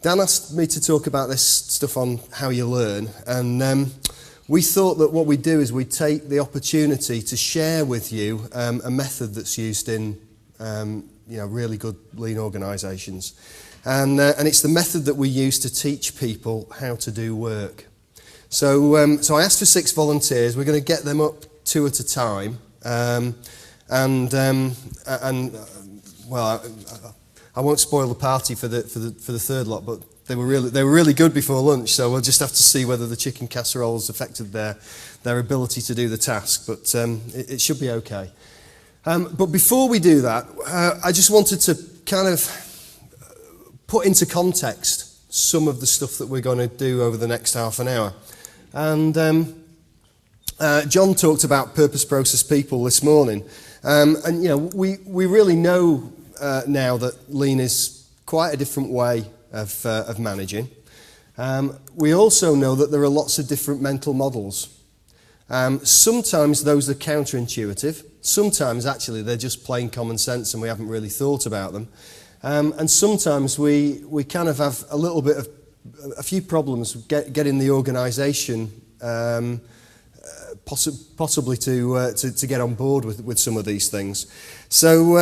Dan asked me to talk about this stuff on how you learn, and we thought that what we'd do is we'd take the opportunity to share with you a method that's used in really good lean organisations, and it's the method that we use to teach people how to do work. So I asked for 6 volunteers. We're going to get them up 2 at a time, I won't spoil the party for the third lot, but they were really good before lunch. So we'll just have to see whether the chicken casseroles affected their ability to do the task. But it should be okay. But before we do that, I just wanted to kind of put into context some of the stuff that we're going to do over the next half an hour. And John talked about purpose process people this morning, and we really know now that lean is quite a different way of managing. We also know that there are lots of different mental models. Sometimes those are counterintuitive. Sometimes actually they're just plain common sense and we haven't really thought about them. And sometimes we kind of have a few problems getting the organisation possibly to get on board with some of these things. So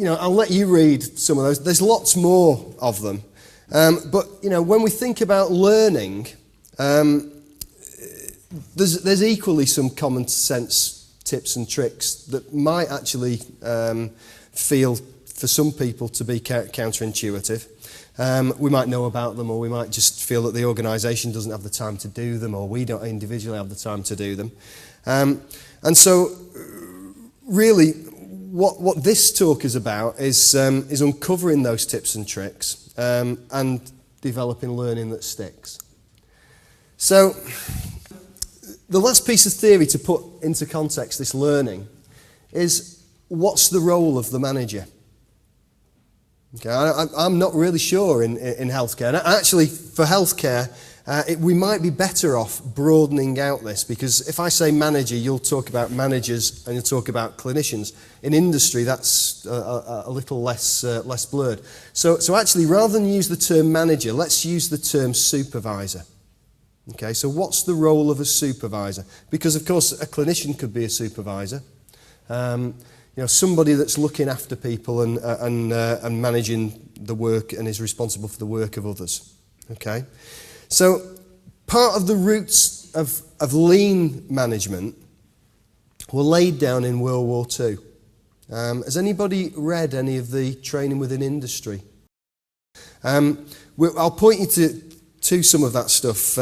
I'll let you read some of those. There's lots more of them. But when we think about learning, there's equally some common sense tips and tricks that might actually feel for some people to be counterintuitive. We might know about them, or we might just feel that the organisation doesn't have the time to do them, or we don't individually have the time to do them. And so really what this talk is about is uncovering those tips and tricks and developing learning that sticks. So the last piece of theory to put into context this learning is, what's the role of the manager? Okay, I'm not really sure in healthcare. And actually, for healthcare, we might be better off broadening out this, because if I say manager, you'll talk about managers and you'll talk about clinicians. In industry, that's a little less blurred. So actually, rather than use the term manager, let's use the term supervisor. Okay, so what's the role of a supervisor? Because of course, a clinician could be a supervisor. Somebody that's looking after people and managing the work and is responsible for the work of others. Okay, so part of the roots of lean management were laid down in World War II. Has anybody read any of the Training Within Industry? I'll point you to some of that stuff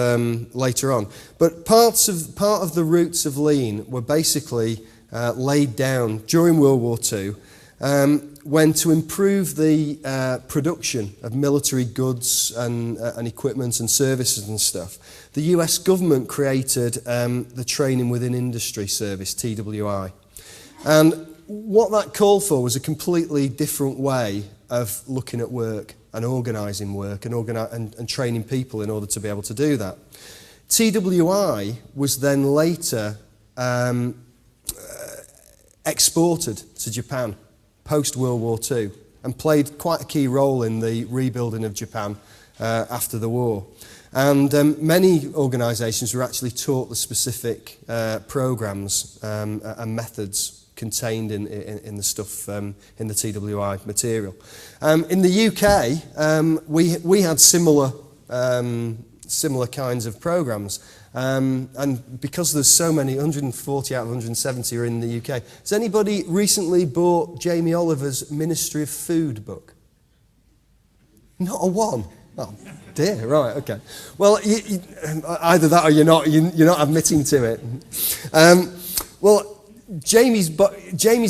later on. But part of the roots of lean were basically laid down during World War II, when to improve the production of military goods and equipment and services and stuff, the US government created the Training Within Industry Service, TWI. And what that called for was a completely different way of looking at work and organising work and training people in order to be able to do that. TWI was then later exported to Japan post-World War II and played quite a key role in the rebuilding of Japan after the war. And many organisations were actually taught the specific programmes and methods contained in the stuff in the TWI material. In the UK, we had similar kinds of programmes. And because there's so many, 140 out of 170 are in the UK. Has anybody recently bought Jamie Oliver's Ministry of Food book? Not a one. Oh dear, right, okay. Well, either that or you're not admitting to it. Jamie's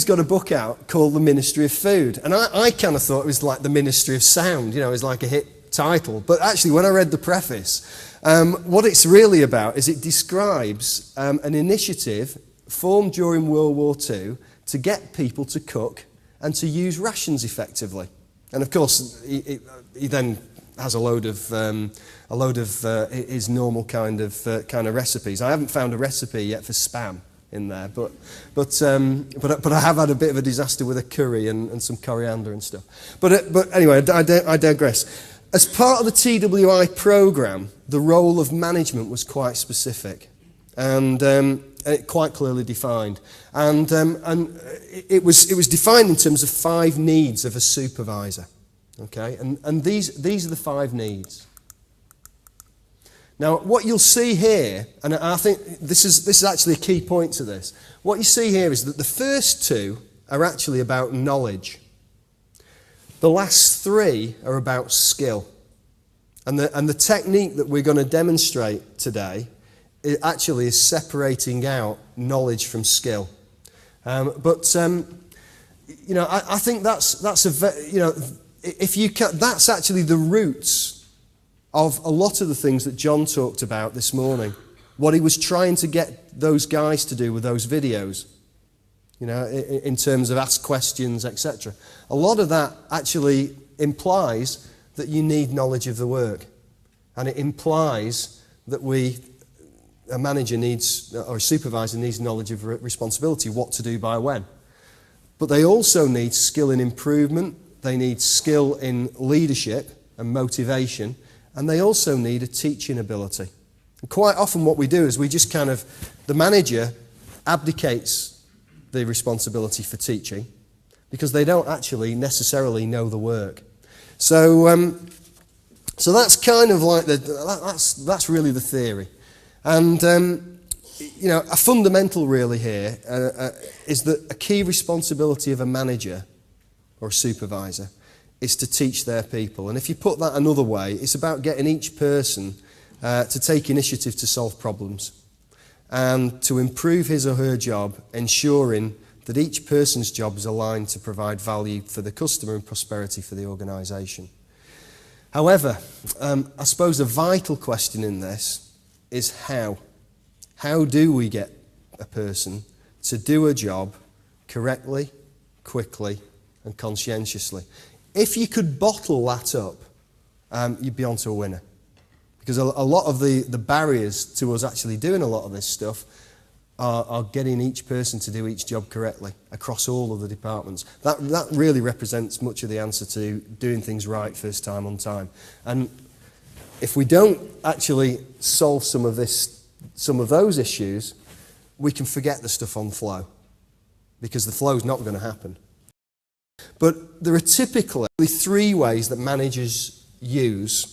got a book out called The Ministry of Food, and I kind of thought it was like the Ministry of Sound, it was like a hit title. But actually, when I read the preface, what it's really about is it describes an initiative formed during World War II to get people to cook and to use rations effectively. And of course, he then has a load of his normal kind of recipes. I haven't found a recipe yet for spam in there, but I have had a bit of a disaster with a curry and some coriander and stuff. But anyway, I digress. As part of the TWI programme, the role of management was quite specific and quite clearly defined. And it was defined in terms of 5 needs of a supervisor. Okay? And these are the 5 needs. Now, what you'll see here, and I think this is actually a key point to this, what you see here is that the first 2 are actually about knowledge. The last 3 are about skill. And the technique that we're going to demonstrate today actually is separating out knowledge from skill. I think that's actually the roots of a lot of the things that John talked about this morning. What he was trying to get those guys to do with those videos. In terms of ask questions, etc. A lot of that actually implies that you need knowledge of the work. And it implies that a manager needs, or a supervisor needs knowledge of responsibility, what to do by when. But they also need skill in improvement, they need skill in leadership and motivation, and they also need a teaching ability. And quite often what we do is we just the manager abdicates the responsibility for teaching because they don't actually necessarily know the work. So that's kind of like that's really the theory. And a fundamental really here is that a key responsibility of a manager or a supervisor is to teach their people. And if you put that another way, it's about getting each person to take initiative to solve problems and to improve his or her job, ensuring that each person's job is aligned to provide value for the customer and prosperity for the organisation. However, I suppose a vital question in this is how. How do we get a person to do a job correctly, quickly and conscientiously? If you could bottle that up, you'd be onto a winner. Because a lot of the barriers to us actually doing a lot of this stuff are getting each person to do each job correctly across all of the departments. That really represents much of the answer to doing things right first time on time. And if we don't actually solve some of those issues, we can forget the stuff on flow, because the flow is not going to happen. But there are typically 3 ways that managers use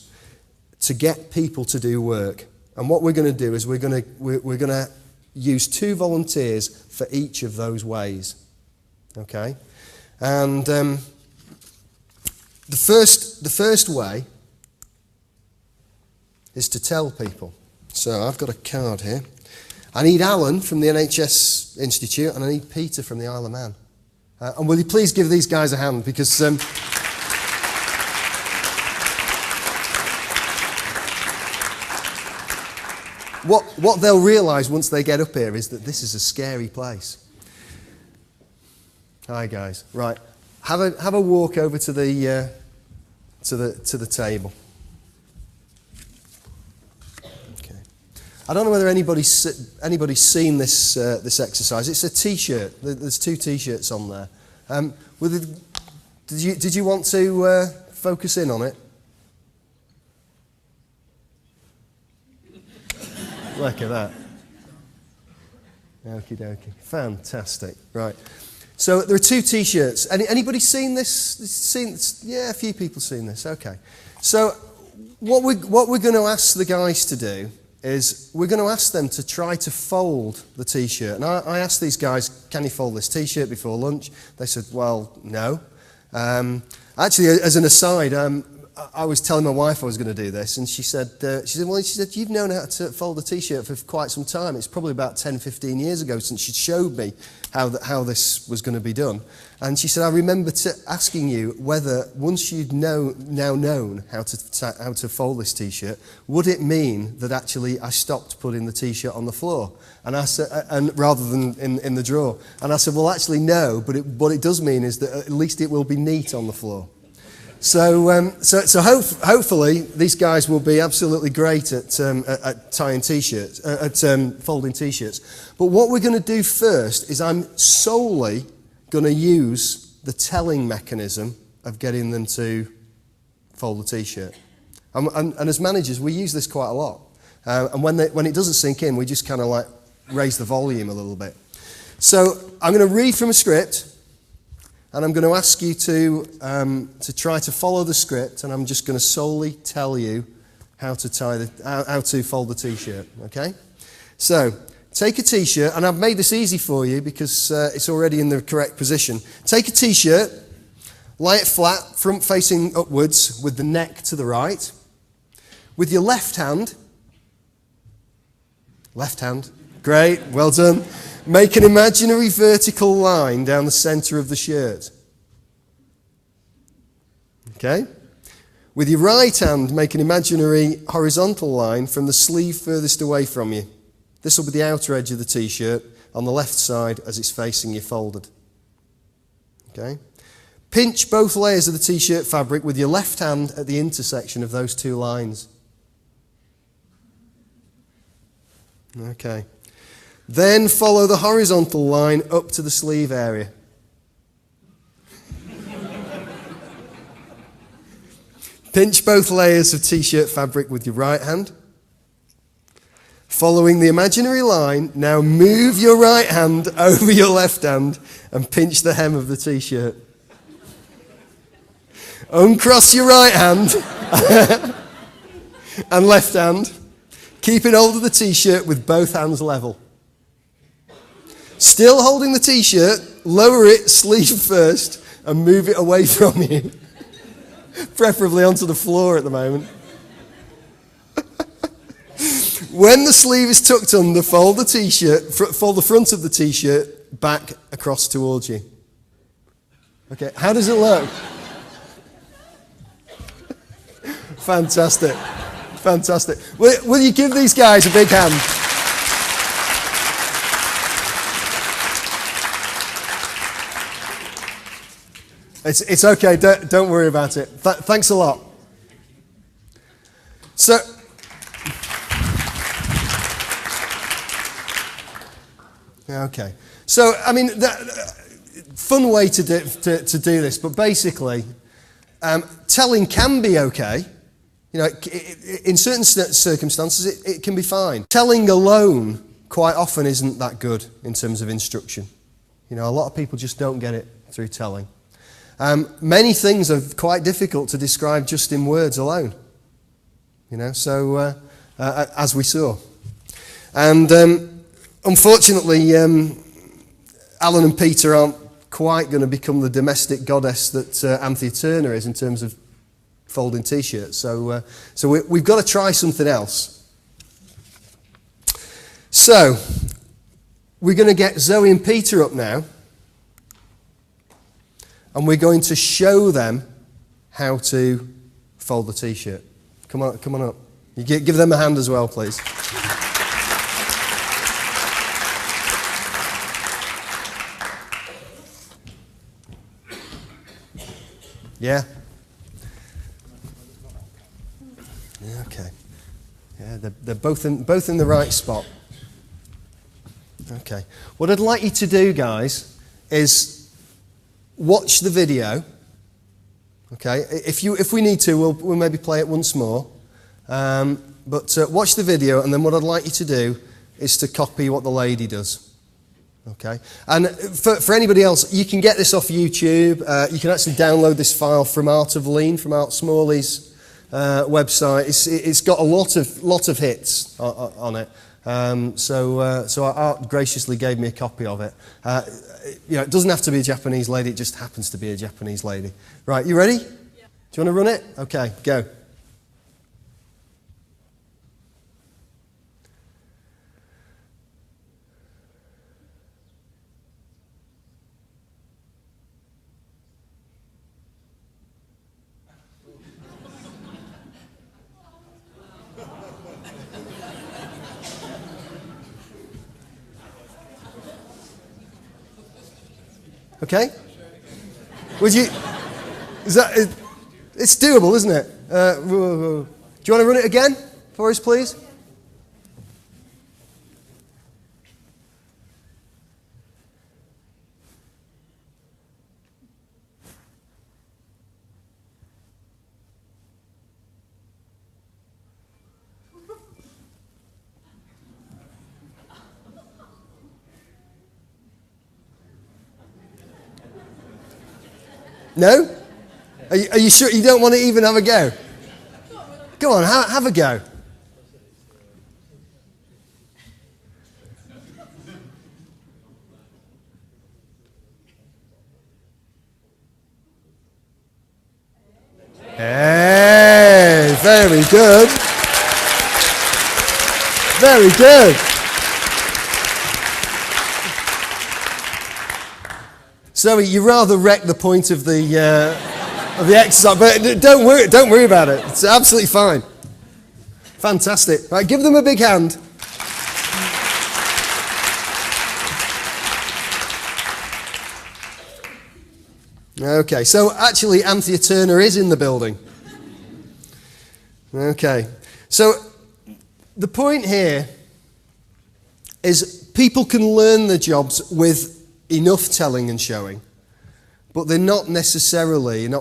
to get people to do work. And what we're going to do is we're going to use 2 volunteers for each of those ways. Okay? And the first way is to tell people. So I've got a card here. I need Alan from the NHS Institute and I need Peter from the Isle of Man. And will you please give these guys a hand, because what they'll realise once they get up here is that this is a scary place. Hi guys. Right, have a walk over to the table. Okay. I don't know whether anybody's seen this exercise. It's a T-shirt. There's 2 T-shirts on there. Did you want to focus in on it? Look at that. Okie dokie. Fantastic. Right. So there are 2 T-shirts. Anybody seen this? Yeah, a few people seen this. Okay. So what we're going to ask the guys to do is we're going to ask them to try to fold the T-shirt. And I asked these guys, can you fold this T-shirt before lunch? They said, well, no. Actually, as an aside, I was telling my wife I was going to do this, and she said, you've known how to fold a T-shirt for quite some time. It's probably about 10, 15 years ago since she showed me how this was going to be done. And she said, I remember asking you whether, once you'd now known how to fold this T-shirt, would it mean that actually I stopped putting the T-shirt on the floor, and I said, and rather than in the drawer? And I said, well, actually no, but what it does mean is that at least it will be neat on the floor. So hopefully these guys will be absolutely great at tying T-shirts, at folding T-shirts. But what we're going to do first is I'm solely going to use the telling mechanism of getting them to fold the T-shirt. And as managers, we use this quite a lot. And when it doesn't sink in, we just kind of like raise the volume a little bit. So I'm going to read from a script, and I'm going to ask you to try to follow the script, and I'm just going to solely tell you how to fold the t-shirt. Okay? So take a t-shirt, and I've made this easy for you because it's already in the correct position. Take a t-shirt, lie it flat, front facing upwards, with the neck to the right. With your left hand, great, well done. Make an imaginary vertical line down the center of the shirt. Okay? With your right hand, make an imaginary horizontal line from the sleeve furthest away from you. This will be the outer edge of the t-shirt on the left side as it's facing you folded. Okay? Pinch both layers of the t-shirt fabric with your left hand at the intersection of those two lines. Okay. Then follow the horizontal line up to the sleeve area. Pinch both layers of t-shirt fabric with your right hand. Following the imaginary line, now move your right hand over your left hand and pinch the hem of the t-shirt. Uncross your right hand and left hand, keeping hold of the t-shirt with both hands level. Still holding the t-shirt, lower it sleeve first and move it away from you. Preferably onto the floor at the moment. When the sleeve is tucked under, fold the front of the t-shirt back across towards you. Okay, how does it look? Fantastic. Fantastic. Will you give these guys a big hand? It's okay, don't worry about it. Thanks a lot. So, okay. So, I mean, fun way to do this, but basically, telling can be okay. You know, in certain circumstances, it can be fine. Telling alone quite often isn't that good in terms of instruction. You know, a lot of people just don't get it through telling. Many things are quite difficult to describe just in words alone. You know, so as we saw. And unfortunately, Alan and Peter aren't quite going to become the domestic goddess that Anthea Turner is in terms of folding t-shirts. So we've got to try something else. So we're going to get Zoe and Peter up now. And we're going to show them how to fold the t-shirt. Come on up. You give them a hand as well, please. Yeah? Okay. Yeah, they're both in the right spot. Okay. What I'd like you to do, guys, is watch the video. Okay, if we need to, we'll maybe play it once more. But watch the video, and then what I'd like you to do is to copy what the lady does. Okay, and for anybody else, you can get this off YouTube. You can actually download this file from Art of Lean, from Art Smalley's website. It's got a lot of hits on it. So Art graciously gave me a copy of it. You know, it doesn't have to be a Japanese lady, it just happens to be a Japanese lady. Right, you ready? Yeah. Do you want to run it? Okay, go. Okay? Would you? It's doable, isn't it? Do you want to run it again for us, please? No? Are you sure you don't want to even have a go? Go on, have a go. Hey, very good. Very good. So you rather wrecked the point of the exercise, but don't worry about it. It's absolutely fine. Fantastic. Right, give them a big hand. Okay, so actually Anthea Turner is in the building. Okay, so the point here is people can learn the jobs with enough telling and showing, but they're not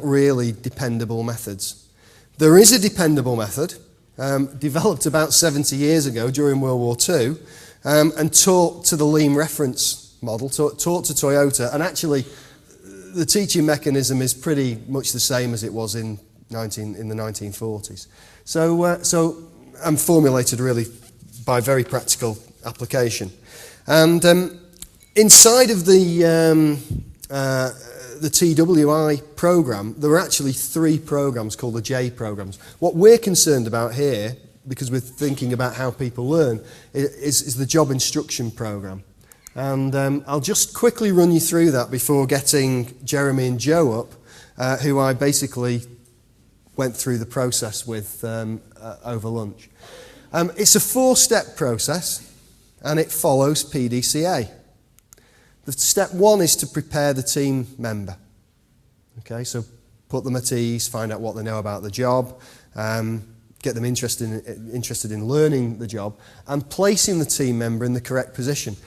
really dependable methods. There is a dependable method, developed about 70 years ago during World War II, and taught to the lean reference model, taught to Toyota, and actually the teaching mechanism is pretty much the same as it was in the 1940s. So formulated really by very practical application. And inside of the TWI program, there are actually 3 programs called the J programs. What we're concerned about here, because we're thinking about how people learn, is the job instruction program. And I'll just quickly run you through that before getting Jeremy and Joe up, who I basically went through the process with over lunch. It's a 4-step process, and it follows PDCA. The step 1 is to prepare the team member. Okay, so put them at ease, find out what they know about the job, get them interested in learning the job, and placing the team member in the correct position.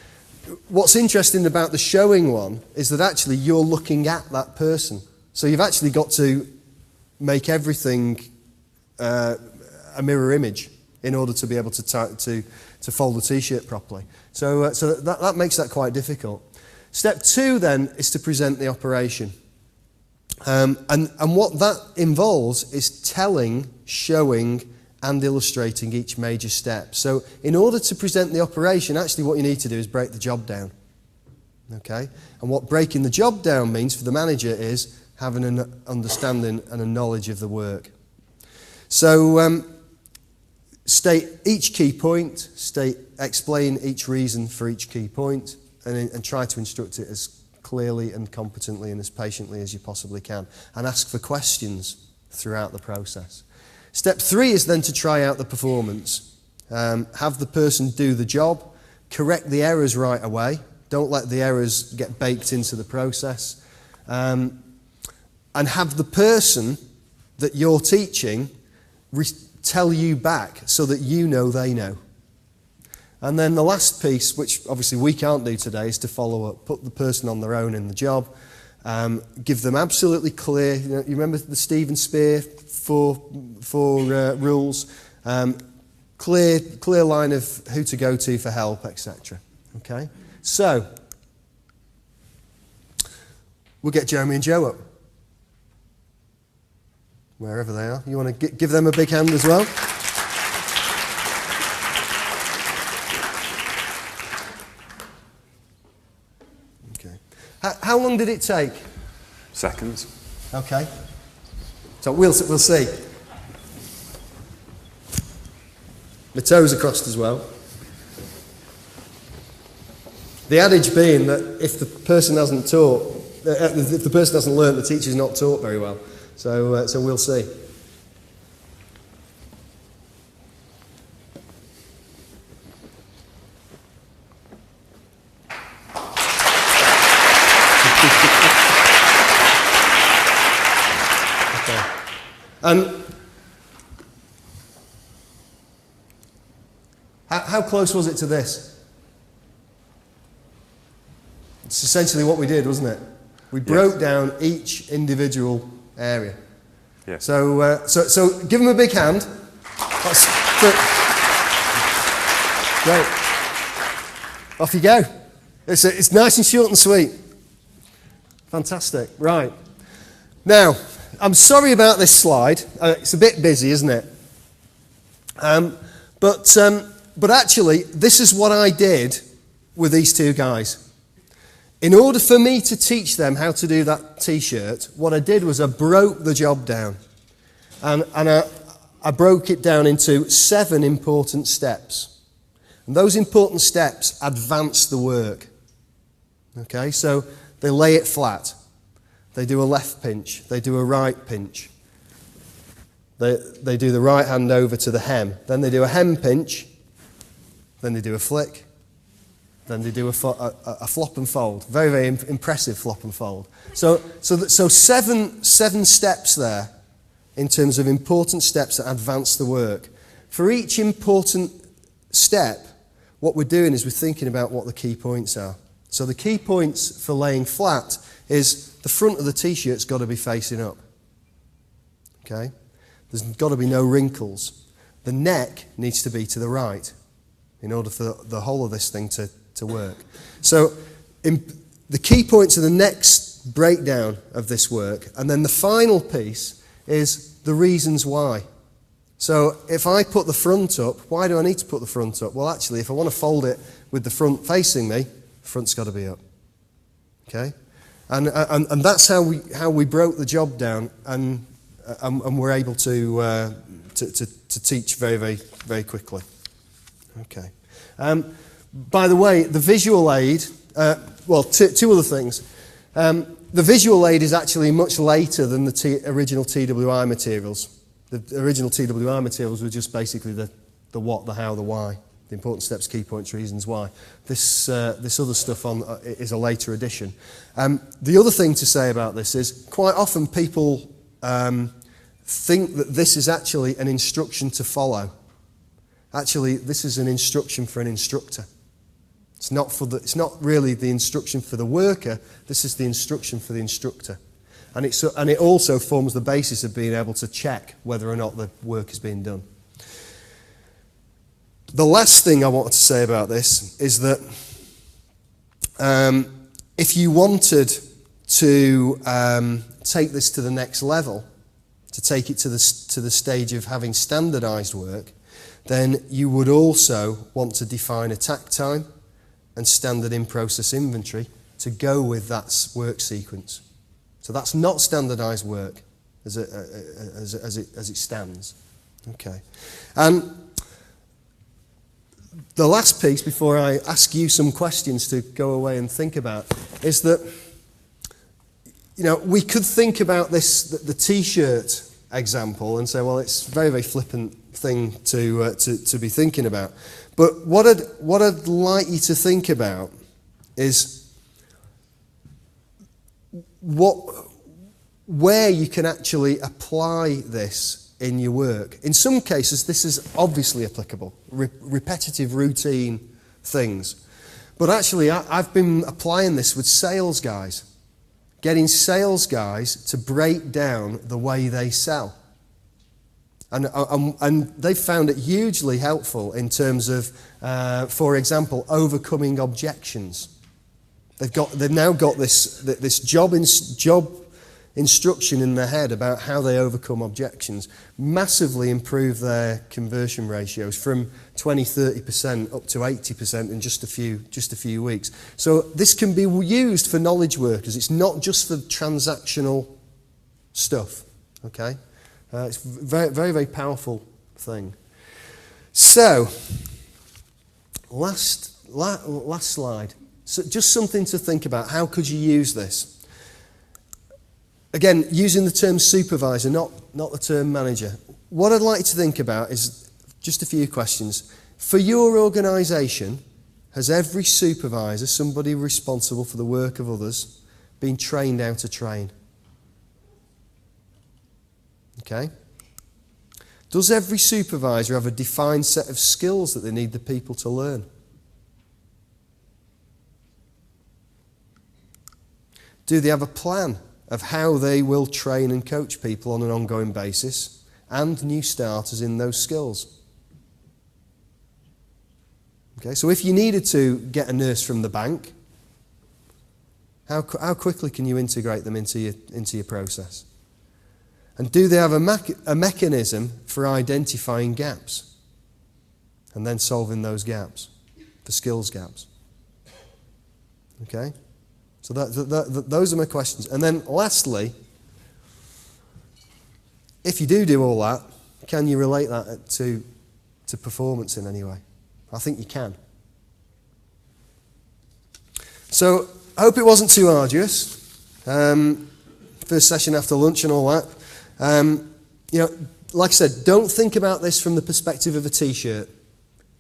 What's interesting about the showing one is that actually you're looking at that person. So you've actually got to make everything a mirror image in order to be able to fold the t-shirt properly. So that makes that quite difficult. Step 2 then is to present the operation. And what that involves is telling, showing, and illustrating each major step. So in order to present the operation, actually what you need to do is break the job down. Okay? And what breaking the job down means for the manager is having an understanding and a knowledge of the work. So state each key point, explain each reason for each key point, and try to instruct it as clearly and competently and as patiently as you possibly can, and ask for questions throughout the process. Step 3 is then to try out the performance. Have the person do the job, correct the errors right away, don't let the errors get baked into the process, and have the person that you're teaching tell you back so that you know they know. And then the last piece, which obviously we can't do today, is to follow up, put the person on their own in the job, give them absolutely clear, you remember the Stephen Spear four rules, clear line of who to go to for help, etc. Okay, so we'll get Jeremy and Joe up, wherever they are. You want to give them a big hand as well? Okay. How long did it take? Seconds. Okay. So we'll see. The toes are crossed as well. The adage being that if the person hasn't learnt, the teacher's not taught very well. So we'll see. Okay. How close was it to this? It's essentially what we did, wasn't it? We broke down each individual area. Yeah. So give them a big hand. That's great. Off you go. It's nice and short and sweet. Fantastic. Right. Now, I'm sorry about this slide. It's a bit busy, isn't it? But actually, this is what I did with these two guys. In order for me to teach them how to do that t-shirt, what I did was I broke the job down. And I broke it down into 7 important steps. And those important steps advance the work. Okay, so they lay it flat. They do a left pinch. They do a right pinch. They do the right hand over to the hem. Then they do a hem pinch. Then they do a flick. Then they do a flop and fold. Very, very impressive flop and fold. So 7 steps there in terms of important steps that advance the work. For each important step, what we're doing is we're thinking about what the key points are. So the key points for laying flat is the front of the t-shirt's got to be facing up. Okay? There's got to be no wrinkles. The neck needs to be to the right in order for the whole of this thing to work. So the key points are the next breakdown of this work, and then the final piece is the reasons why. So if I put the front up, why do I need to put the front up? Well, actually, if I want to fold it with the front facing me, the front's got to be up. Okay? And that's how we broke the job down, and we're able to teach very, very, very quickly. Okay. By the way, the visual aid, two other things. The visual aid is actually much later than the original TWI materials. The original TWI materials were just basically the what, the how, the why, the important steps, key points, reasons why. This other stuff is a later addition. The other thing to say about this is quite often people think that this is actually an instruction to follow. Actually, this is an instruction for an instructor. It's not really the instruction for the worker. This is the instruction for the instructor, and it also forms the basis of being able to check whether or not the work is being done. The last thing I wanted to say about this is that if you wanted to take this to the next level, to take it to the stage of having standardised work, then you would also want to define a tack time and standard in-process inventory to go with that work sequence. So that's not standardised work as it stands. Okay. And the last piece, before I ask you some questions to go away and think about, is that we could think about this, the T-shirt example, and say, well, it's a very, very flippant thing to be thinking about. But what I'd like you to think about is where you can actually apply this in your work. In some cases, this is obviously applicable, repetitive, routine things. But actually, I've been applying this with sales guys, getting sales guys to break down the way they sell. And they've found it hugely helpful in terms of, for example, overcoming objections. They've now got this job instruction in their head about how they overcome objections, massively improve their conversion ratios from 20-30% up to 80% in just a few weeks. So this can be used for knowledge workers. It's not just for transactional stuff. Okay. It's a very, very, very powerful thing. So, last slide. So just something to think about. How could you use this? Again, using the term supervisor, not the term manager. What I'd like you to think about is just a few questions. For your organisation, has every supervisor, somebody responsible for the work of others, been trained how to train? Okay? Does every supervisor have a defined set of skills that they need the people to learn? Do they have a plan of how they will train and coach people on an ongoing basis and new starters in those skills? Okay, so if you needed to get a nurse from the bank, how quickly can you integrate them into your process? And do they have a mechanism for identifying gaps and then solving those gaps, the skills gaps? Okay? So those are my questions. And then lastly, if you do all that, can you relate that to performance in any way? I think you can. So I hope it wasn't too arduous. First session after lunch and all that. Like I said, don't think about this from the perspective of a t-shirt.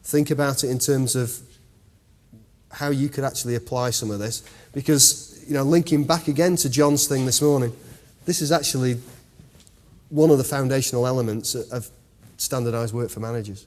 Think about it in terms of how you could actually apply some of this. Because, linking back again to John's thing this morning, this is actually one of the foundational elements of standardised work for managers.